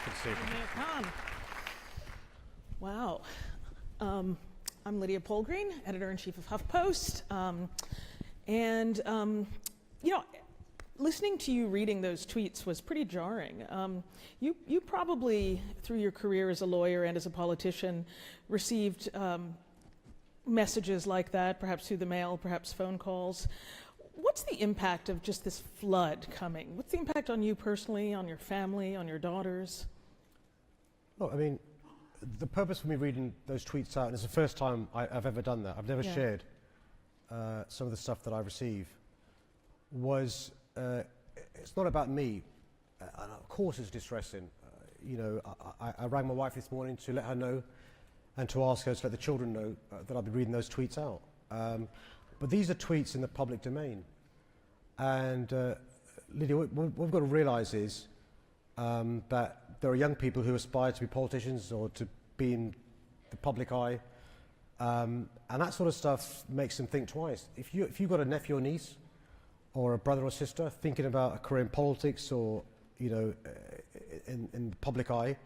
Good to see you. Wow. I'm Lydia Polgreen, editor-in-chief of HuffPost. You know, listening to you reading those tweets was pretty jarring. You probably, through your career as a lawyer and as a politician, received messages like that, perhaps through the mail, perhaps phone calls. What's the impact of just this flood coming? What's the impact on you personally, on your family, on your daughters? Well, I mean, the purpose for me reading those tweets out, and it's the first time I've ever done that, I've never shared some of the stuff that I receive, was it's not about me. And of course it's distressing. You know, I rang my wife this morning to let her know and to ask her to let the children know that I'll be reading those tweets out. But these are tweets in the public domain. And Lydia, what we've got to realise is that there are young people who aspire to be politicians or to be in the public eye. And that sort of stuff makes them think twice. If you've got a nephew or niece or a brother or sister thinking about a career in politics or, you know, in the public eye,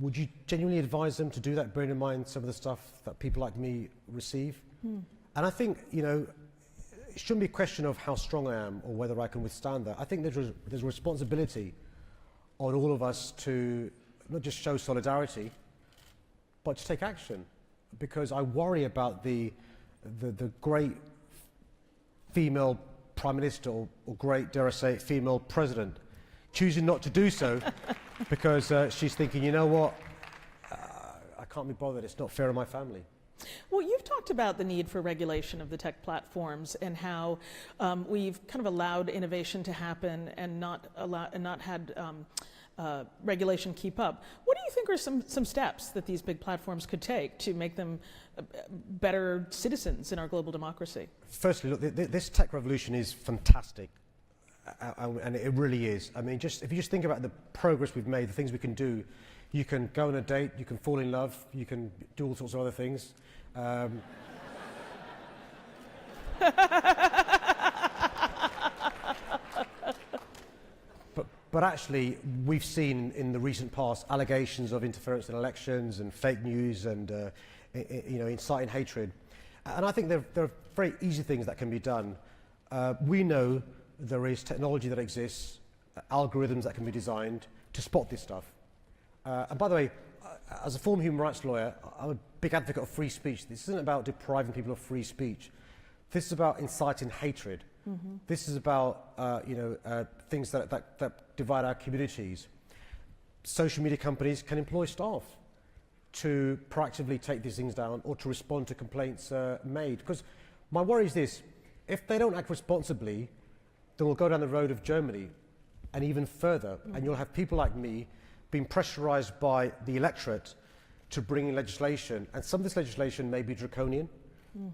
would you genuinely advise them to do that, bearing in mind some of the stuff that people like me receive? And I think, you know, it shouldn't be a question of how strong I am or whether I can withstand that. I think there's a responsibility on all of us to not just show solidarity, but to take action. Because I worry about the great female Prime Minister or great, dare I say, female President choosing not to do so because she's thinking, you know what, I can't be bothered, it's not fair on my family. Well, you've talked about the need for regulation of the tech platforms and how we've kind of allowed innovation to happen and not had regulation keep up. What do you think are some steps that these big platforms could take to make them better citizens in our global democracy? Firstly, look, this tech revolution is fantastic, and it really is. I mean, if you just think about the progress we've made, the things we can do. You can go on a date, you can fall in love, you can do all sorts of other things. But actually, we've seen in the recent past allegations of interference in elections and fake news and you know, inciting hatred. And I think there are very easy things that can be done. We know there is technology that exists, algorithms that can be designed to spot this stuff. And by the way, as a former human rights lawyer, I'm a big advocate of free speech. This isn't about depriving people of free speech. This is about inciting hatred. This is about you know, things that divide our communities. Social media companies can employ staff to proactively take these things down or to respond to complaints made. Because my worry is this: if they don't act responsibly, then we'll go down the road of Germany and even further, and you'll have people like me being pressurised by the electorate to bring in legislation, and some of this legislation may be draconian,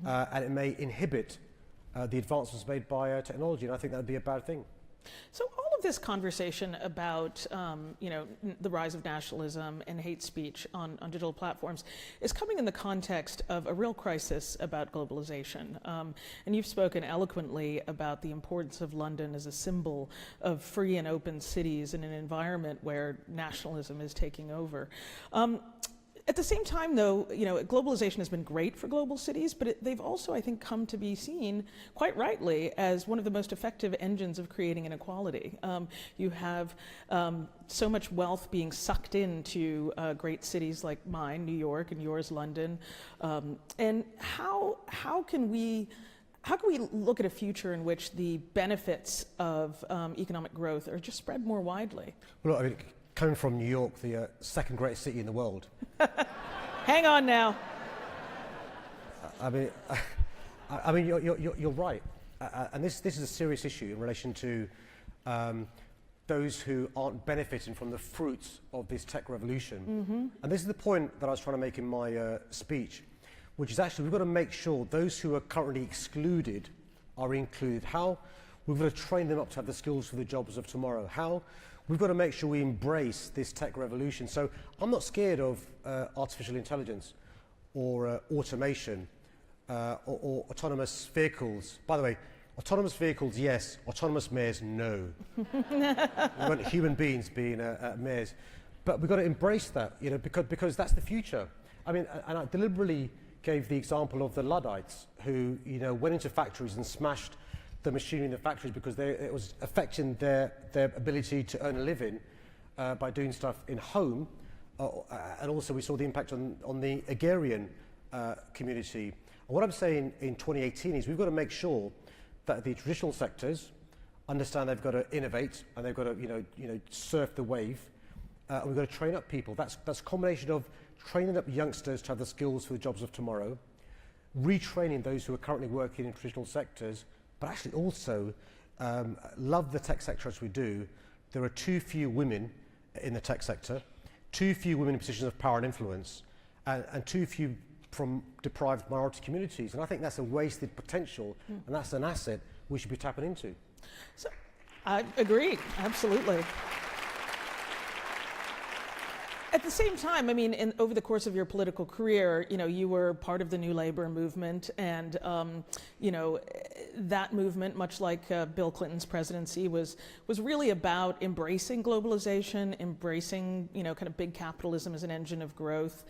and it may inhibit the advancements made by technology, and I think that would be a bad thing. So all of this conversation about you know, the rise of nationalism and hate speech on digital platforms is coming in the context of a real crisis about globalization. And you've spoken eloquently about the importance of London as a symbol of free and open cities in an environment where nationalism is taking over. At the same time, though, you know, globalization has been great for global cities, but they've also, I think, come to be seen, quite rightly, as one of the most effective engines of creating inequality. You have so much wealth being sucked into great cities like mine, New York, and yours, London. And how can we look at a future in which the benefits of economic growth are just spread more widely? Well, I mean, coming from New York, the second greatest city in the world. Hang on now. I mean, you're right, and this is a serious issue in relation to those who aren't benefiting from the fruits of this tech revolution. And this is the point that I was trying to make in my speech, which is actually we've got to make sure those who are currently excluded are included. How? We've got to train them up to have the skills for the jobs of tomorrow. How? We've got to make sure we embrace this tech revolution. So I'm not scared of artificial intelligence or automation or autonomous vehicles. By the way, autonomous vehicles, yes. Autonomous mayors, no. We want human beings being mayors. But we've got to embrace that, because that's the future. I mean, and I deliberately gave the example of the Luddites who, went into factories and smashed the machinery in the factories because it was affecting their ability to earn a living by doing stuff in home. And also we saw the impact on the agrarian community. And what I'm saying in 2018 is we've got to make sure that the traditional sectors understand they've got to innovate and they've got to, surf the wave. And we've got to train up people. That's a combination of training up youngsters to have the skills for the jobs of tomorrow, retraining those who are currently working in traditional sectors, but actually also love the tech sector as we do. There are too few women in the tech sector, too few women in positions of power and influence, and too few from deprived minority communities. And I think that's a wasted potential, and that's an asset we should be tapping into. So, I agree, absolutely. At the same time, I mean, over the course of your political career, you were part of the New Labour movement, and that movement, much like Bill Clinton's presidency, was really about embracing globalization, embracing kind of big capitalism as an engine of growth.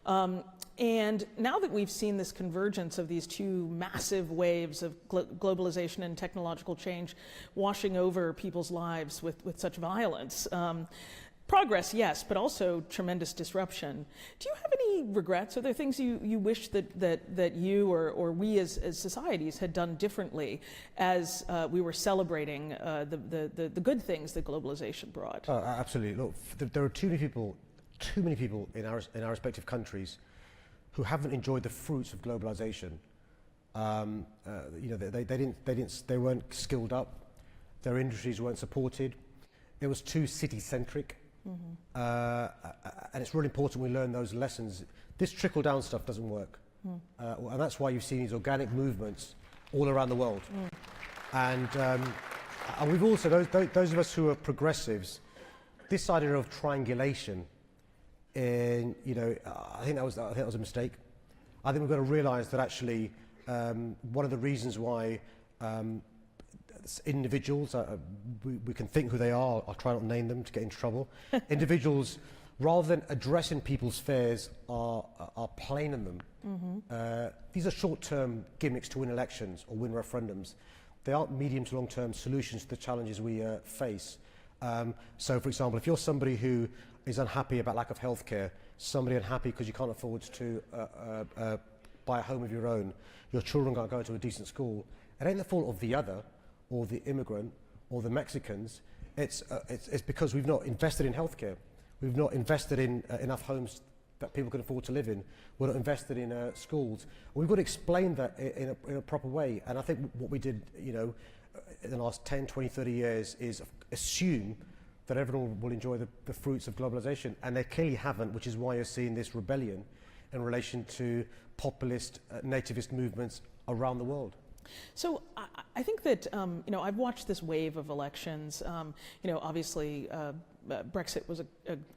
And now that we've seen this convergence of these two massive waves of globalization and technological change washing over people's lives with such violence. Progress, yes, but also tremendous disruption. Do you have any regrets? Are there things you wish that you or we as societies had done differently as we were celebrating the good things that globalization brought? Oh, absolutely. Look, there are too many people in our respective countries who haven't enjoyed the fruits of globalization. They weren't skilled up. Their industries weren't supported. It was too city-centric. And it's really important we learn those lessons. This trickle-down stuff doesn't work. And that's why you've seen these organic movements all around the world. And we've also, those of us who are progressives, this idea of triangulation, I think that was a mistake. I think we've got to realise that actually one of the reasons why individuals, we can think who they are, I'll try not to name them to get into trouble. Individuals, rather than addressing people's fears, are playing in them. These are short-term gimmicks to win elections or win referendums. They aren't medium to long-term solutions to the challenges we face. So, for example, if you're somebody who is unhappy about lack of healthcare, somebody unhappy because you can't afford to buy a home of your own, your children can't go to a decent school, it ain't the fault of the other, or the immigrant, or the Mexicans. It's because we've not invested in healthcare. We've not invested in enough homes that people can afford to live in. We're not invested in schools. We've got to explain that in a proper way. And I think what we did, in the last 10, 20, 30 years is assume that everyone will enjoy the fruits of globalization. And they clearly haven't, which is why you're seeing this rebellion in relation to populist, nativist movements around the world. So I think that, I've watched this wave of elections. Obviously Brexit was a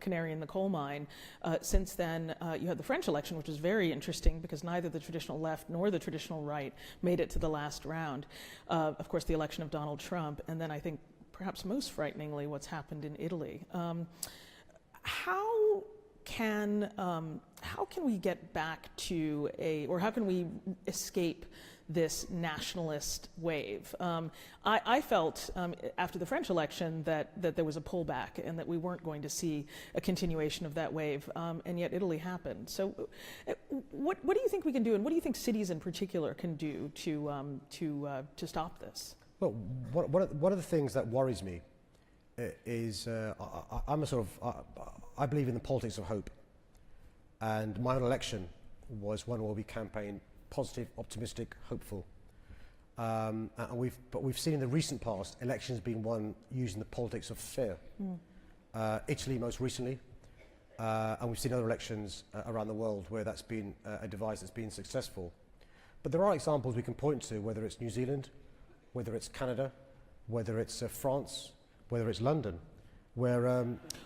canary in the coal mine. Since then, you had the French election, which was very interesting because neither the traditional left nor the traditional right made it to the last round. Of course, the election of Donald Trump, and then I think perhaps most frighteningly what's happened in Italy. How can we get back to or how can we escape this nationalist wave? I felt after the French election that there was a pullback and that we weren't going to see a continuation of that wave, and yet Italy happened. So what do you think we can do, and what do you think cities in particular can do to stop this? Well, one of the things that worries me is I believe in the politics of hope, and my own election was one where we campaigned positive, optimistic, hopeful. But we've seen in the recent past elections being won using the politics of fear. Italy most recently, and we've seen other elections around the world where that's been a device that's been successful. But there are examples we can point to, whether it's New Zealand, whether it's Canada, whether it's France, whether it's London, where...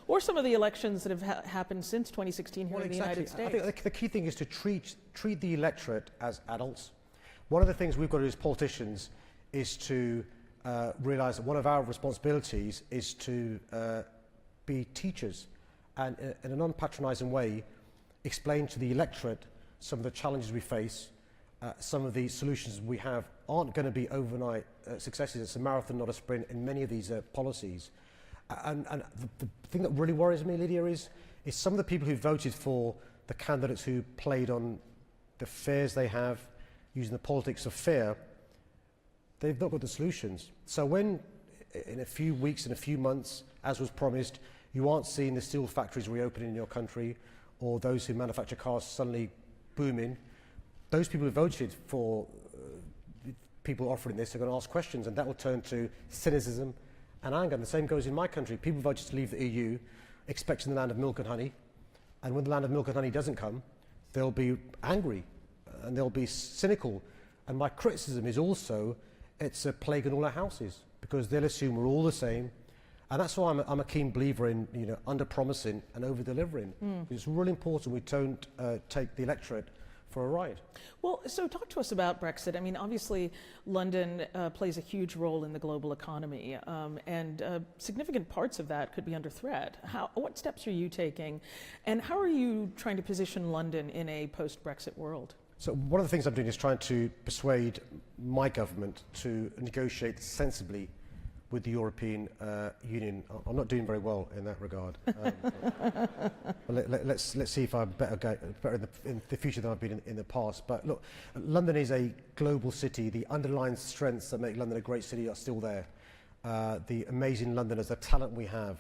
or some of the elections that have happened since 2016 here in the United States. I think the key thing is to treat the electorate as adults. One of the things we've got to do as politicians is to realise that one of our responsibilities is to be teachers and in a non-patronising way, explain to the electorate some of the challenges we face, some of the solutions we have aren't going to be overnight successes. It's a marathon, not a sprint, in many of these policies. And the thing that really worries me, Lydia, is some of the people who voted for the candidates who played on the fears they have, using the politics of fear, they've not got the solutions. So when, in a few weeks, in a few months, as was promised, you aren't seeing the steel factories reopening in your country, or those who manufacture cars suddenly booming, those people who voted for people offering this are going to ask questions, and that will turn to cynicism and anger. And the same goes in my country. People voted to leave the EU, expecting the land of milk and honey, and when the land of milk and honey doesn't come, they'll be angry and they'll be cynical. And my criticism is also it's a plague in all our houses, because they'll assume we're all the same. And that's why I'm a keen believer in under-promising and over-delivering. It's really important we don't take the electorate for a ride. Well, so talk to us about Brexit. I mean, obviously, London plays a huge role in the global economy, and significant parts of that could be under threat. What steps are you taking, and how are you trying to position London in a post-Brexit world? So one of the things I'm doing is trying to persuade my government to negotiate sensibly with the European Union. I'm not doing very well in that regard. Let's see if I'm better in the future than I've been in the past. But look, London is a global city. The underlying strengths that make London a great city are still there. The amazing Londoners, the talent we have,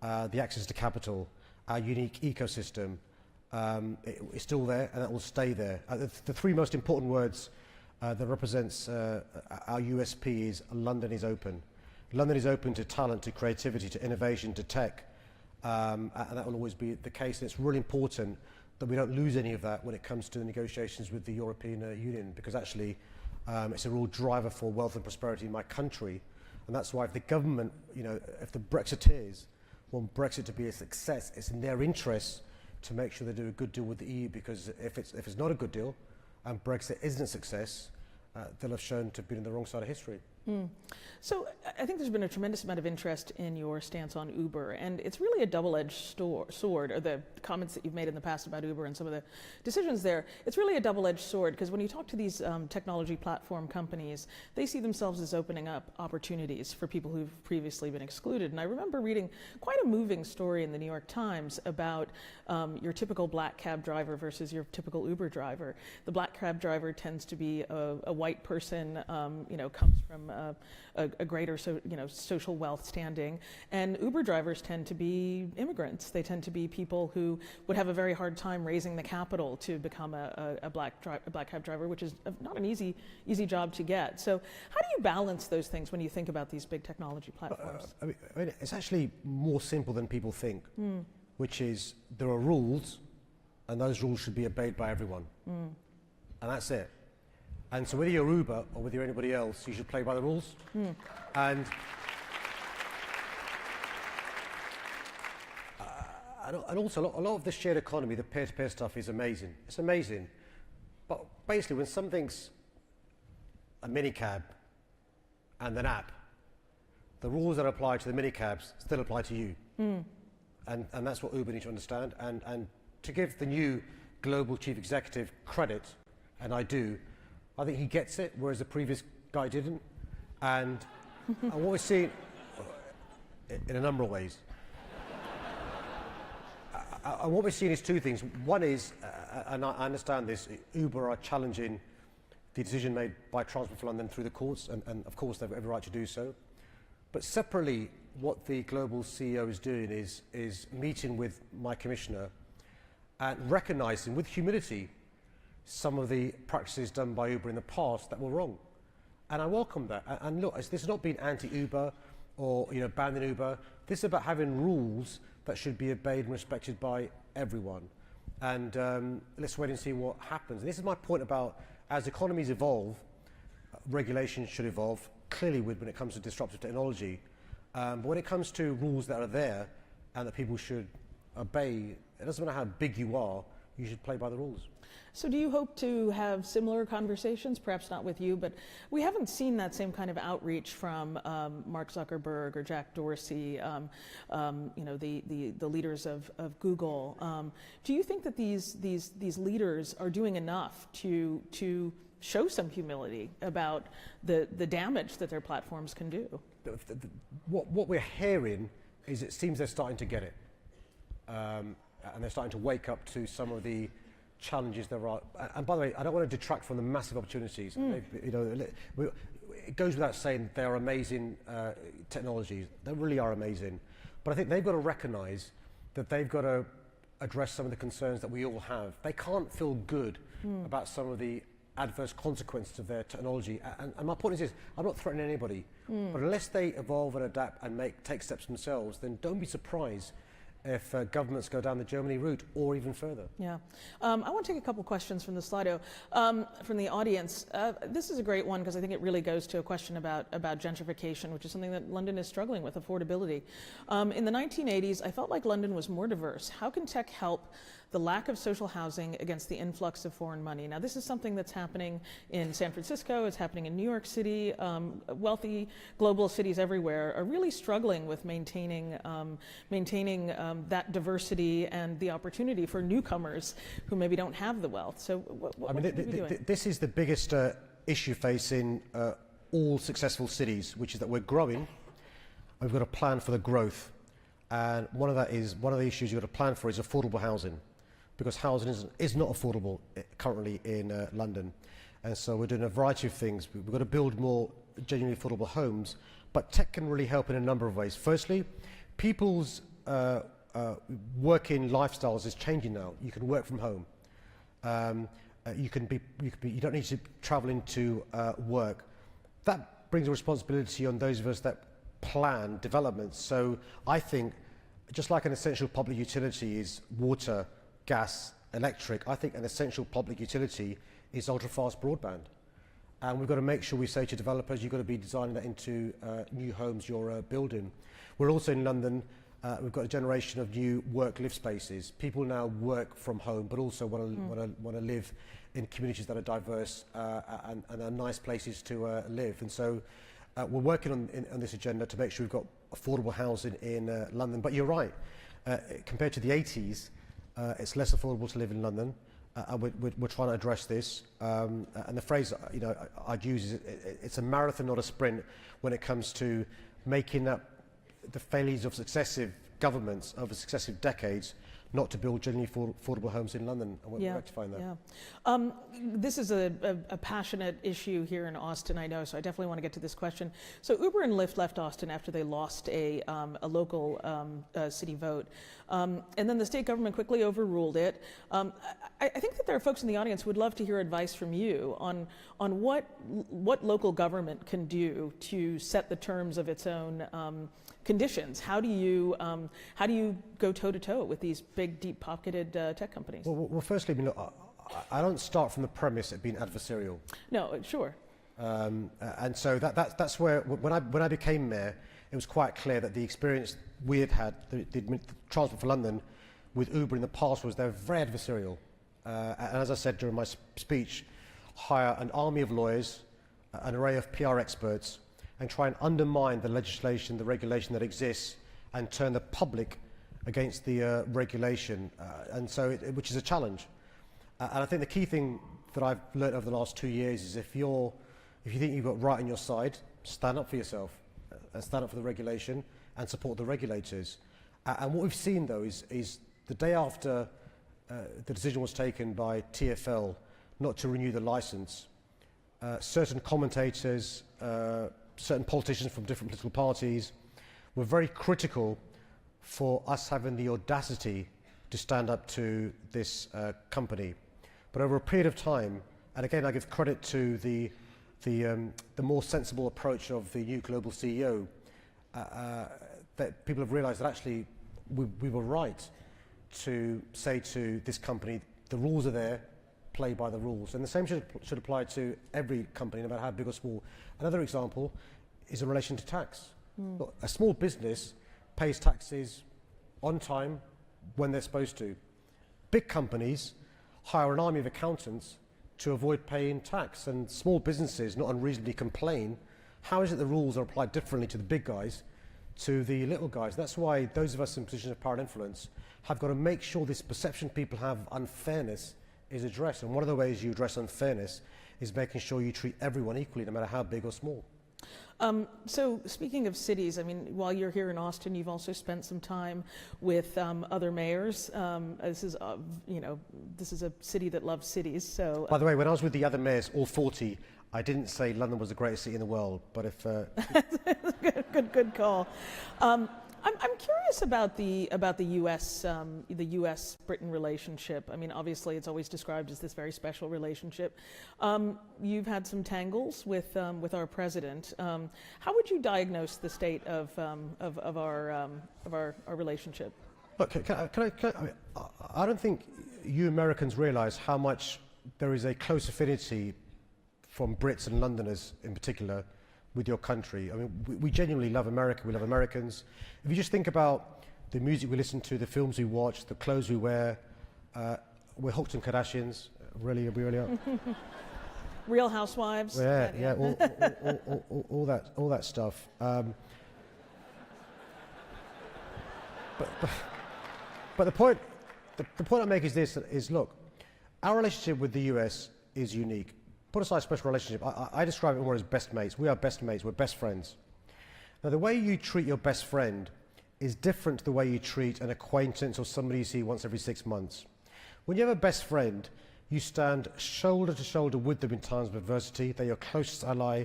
the access to capital, our unique ecosystem, it's still there, and that will stay there. The three most important words that represents our USP is London is open. London is open to talent, to creativity, to innovation, to tech, and that will always be the case. And it's really important that we don't lose any of that when it comes to the negotiations with the European Union, because actually it's a real driver for wealth and prosperity in my country. And that's why if the government, if the Brexiteers want Brexit to be a success, it's in their interests to make sure they do a good deal with the EU, because if it's not a good deal and Brexit isn't a success, they'll have shown to have been on the wrong side of history. So I think there's been a tremendous amount of interest in your stance on Uber, and it's really a double-edged sword, or the comments that you've made in the past about Uber and some of the decisions there. It's really a double-edged sword, because when you talk to these technology platform companies, they see themselves as opening up opportunities for people who've previously been excluded. And I remember reading quite a moving story in the New York Times about your typical black cab driver versus your typical Uber driver. The black cab driver tends to be a white person, comes from a greater social wealth standing, and Uber drivers tend to be immigrants. They tend to be people who would have a very hard time raising the capital to become a black cab driver, which is not an easy job to get. So how do you balance those things when you think about these big technology platforms? I mean, it's actually more simple than people think, which is there are rules, and those rules should be obeyed by everyone. And that's it. And so whether you're Uber or whether you're anybody else, you should play by the rules. And also a lot of the shared economy, the peer-to-peer stuff is amazing. It's amazing. But basically when something's a minicab and an app, the rules that apply to the minicabs still apply to you. And that's what Uber needs to understand. And to give the new global chief executive credit, and I do, I think he gets it, whereas the previous guy didn't. And what we're seeing, in a number of ways, and what we're seeing is two things. One is, and I understand this, Uber are challenging the decision made by Transport for London through the courts, and of course they've every right to do so. But separately, what the global CEO is doing is meeting with my commissioner and recognising with humility some of the practices done by Uber in the past that were wrong. And I welcome that. And look, this has not been anti-Uber or banning Uber. This is about having rules that should be obeyed and respected by everyone. And let's wait and see what happens. And this is my point about as economies evolve, regulation should evolve, clearly when it comes to disruptive technology. But when it comes to rules that are there and that people should obey, it doesn't matter how big you are, you should play by the rules. So do you hope to have similar conversations, perhaps not with you, but we haven't seen that same kind of outreach from Mark Zuckerberg or Jack Dorsey, the leaders of Google. Do you think that these leaders are doing enough to show some humility about the damage that their platforms can do? What we're hearing is it seems they're starting to get it. And they're starting to wake up to some of the challenges there are. And by the way, I don't want to detract from the massive opportunities. It goes without saying they are amazing technologies. They really are amazing. But I think they've got to recognize that they've got to address some of the concerns that we all have. They can't feel good about some of the adverse consequences of their technology. And my point is this, I'm not threatening anybody, but unless they evolve and adapt and take steps themselves, then don't be surprised if governments go down the Germany route or even further. Yeah. I want to take a couple questions from the Slido, from the audience. This is a great one because I think it really goes to a question about gentrification, which is something that London is struggling with, affordability. In the 1980s, I felt like London was more diverse. How can tech help the lack of social housing against the influx of foreign money? Now, this is something that's happening in San Francisco, it's happening in New York City. Wealthy global cities everywhere are really struggling with maintaining that diversity and the opportunity for newcomers who maybe don't have the wealth. So what are we doing? This is the biggest issue facing all successful cities, which is that we're growing, and we've got a plan for the growth. And one of the issues you've got to plan for is affordable housing, because housing is not affordable currently in London. And so we're doing a variety of things. We've got to build more genuinely affordable homes, but tech can really help in a number of ways. Firstly, people's working lifestyles is changing now. You can work from home. You don't need to travel into work. That brings a responsibility on those of us that plan developments. So I think, just like an essential public utility is water, gas, electric, I think an essential public utility is ultra-fast broadband. And we've got to make sure we say to developers, you've got to be designing that into new homes you're building. We're also in London, we've got a generation of new work live spaces. People now work from home, but also want to live in communities that are diverse and are nice places to live. And so we're working on this agenda to make sure we've got affordable housing in London. But you're right, compared to the 80s, it's less affordable to live in London, and we're trying to address this. And the phrase I'd use is it's a marathon, not a sprint, when it comes to making up the failures of successive governments over successive decades not to build genuinely affordable homes in London, and we're rectifying that. Yeah. This is a passionate issue here in Austin, I know, so I definitely want to get to this question. So Uber and Lyft left Austin after they lost a local city vote, and then the state government quickly overruled it. I think that there are folks in the audience who would love to hear advice from you on what local government can do to set the terms of its own conditions. How do you go toe-to-toe with these big, deep-pocketed tech companies? Well, firstly, I don't start from the premise of being adversarial. No, sure. And so that's where, when I became mayor, it was quite clear that the experience we had the Transport for London with Uber in the past was they're very adversarial. And as I said during my speech, hire an army of lawyers, an array of PR experts, and try and undermine the legislation, the regulation that exists, and turn the public against the regulation, and so which is a challenge. And I think the key thing that I've learned over the last 2 years is if you think you've got right on your side, stand up for yourself, and stand up for the regulation, and support the regulators. And what we've seen though is the day after the decision was taken by TfL not to renew the license, certain commentators, certain politicians from different political parties were very critical for us having the audacity to stand up to this company. But over a period of time, and again I give credit to the more sensible approach of the new global CEO, that people have realised that actually we were right to say to this company, the rules are there, play by the rules. And the same should apply to every company, no matter how big or small. Another example is in relation to tax. Look, a small business pays taxes on time when they're supposed to. Big companies hire an army of accountants to avoid paying tax, and small businesses not unreasonably complain. How is it the rules are applied differently to the big guys to the little guys? That's why those of us in positions of power and influence have got to make sure this perception people have of unfairness is addressed. And one of the ways you address unfairness is making sure you treat everyone equally, no matter how big or small. So speaking of cities, I mean, while you're here in Austin, you've also spent some time with other mayors. This is, this is a city that loves cities. So, by the way, when I was with the other mayors, all 40, I didn't say London was the greatest city in the world. But if good call. I'm curious about the U.S.-Britain relationship. I mean, obviously, it's always described as this very special relationship. You've had some tangles with our president. How would you diagnose the state of our relationship? Look, I don't think you Americans realise how much there is a close affinity from Brits and Londoners in particular with your country. I mean, we genuinely love America, we love Americans. If you just think about the music we listen to, the films we watch, the clothes we wear, we're hooked on Kardashians, really, we really are. Real Housewives. Yeah, all that stuff. But the point I make is this: look, our relationship with the US is unique. Put aside special relationship, I describe it more as best mates. We are best mates, we're best friends. Now, the way you treat your best friend is different to the way you treat an acquaintance or somebody you see once every 6 months. When you have a best friend, you stand shoulder to shoulder with them in times of adversity. They're your closest ally.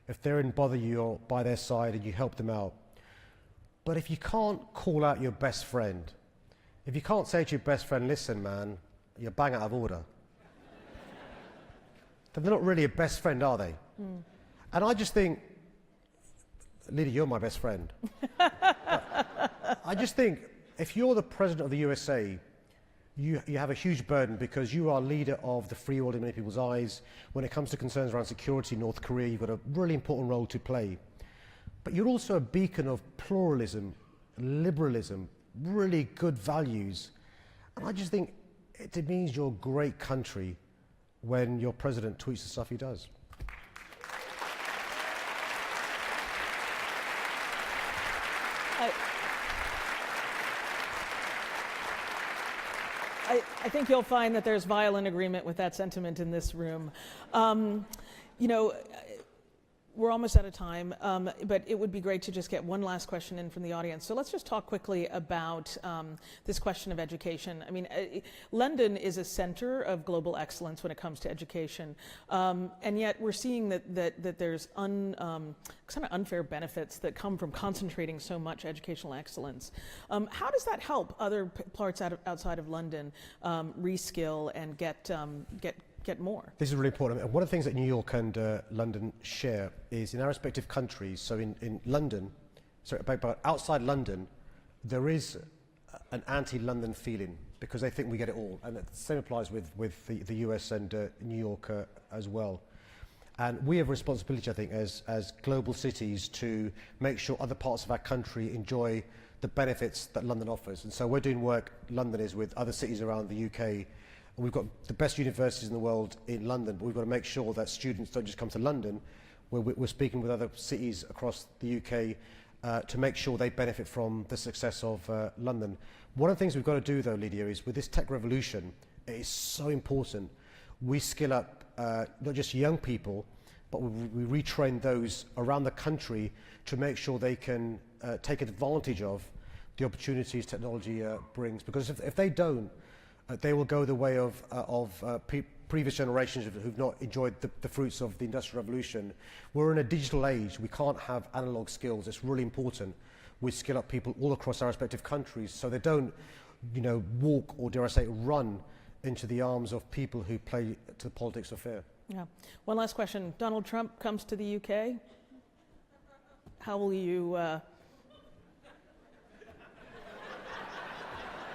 If they're in bother, you're by their side and you help them out. But if you can't call out your best friend, if you can't say to your best friend, listen, man, you're bang out of order, then they're not really a best friend, are they? Mm. And I just think, Lydia, you're my best friend. I just think if you're the president of the USA, you have a huge burden because you are leader of the free world in many people's eyes. When it comes to concerns around security in North Korea, you've got a really important role to play. But you're also a beacon of pluralism, liberalism, really good values. And I just think it means you're a great country when your president tweets the stuff he does. I think you'll find that there's violent agreement with that sentiment in this room. We're almost out of time, but it would be great to just get one last question in from the audience. So let's just talk quickly about this question of education. I mean, London is a center of global excellence when it comes to education, and yet we're seeing that there's kind of unfair benefits that come from concentrating so much educational excellence. How does that help other parts outside of London reskill and get more? This is really important. And one of the things that New York and London share is in our respective countries. So in London, but outside London, there is an anti-London feeling because they think we get it all. And the same applies with the US and New York as well. And we have a responsibility, I think, as global cities to make sure other parts of our country enjoy the benefits that London offers. And so we're doing work, London is, with other cities around the UK. We've got the best universities in the world in London, but we've got to make sure that students don't just come to London. We're speaking with other cities across the UK to make sure they benefit from the success of London. One of the things we've got to do, though, Lydia, is with this tech revolution, it is so important we skill up not just young people, but we retrain those around the country to make sure they can take advantage of the opportunities technology brings. Because if they don't, they will go the way of previous generations who've not enjoyed the fruits of the Industrial Revolution. We're in a digital age. We can't have analog skills. It's really important we skill up people all across our respective countries so they don't, walk or, dare I say, run into the arms of people who play to the politics of fear. Yeah. One last question. Donald Trump comes to the UK. How will you...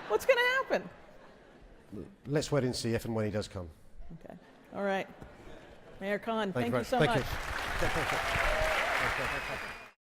What's going to happen? Let's wait and see if and when he does come. Okay. All right. Mayor Khan, thank you so much. much. Thank you.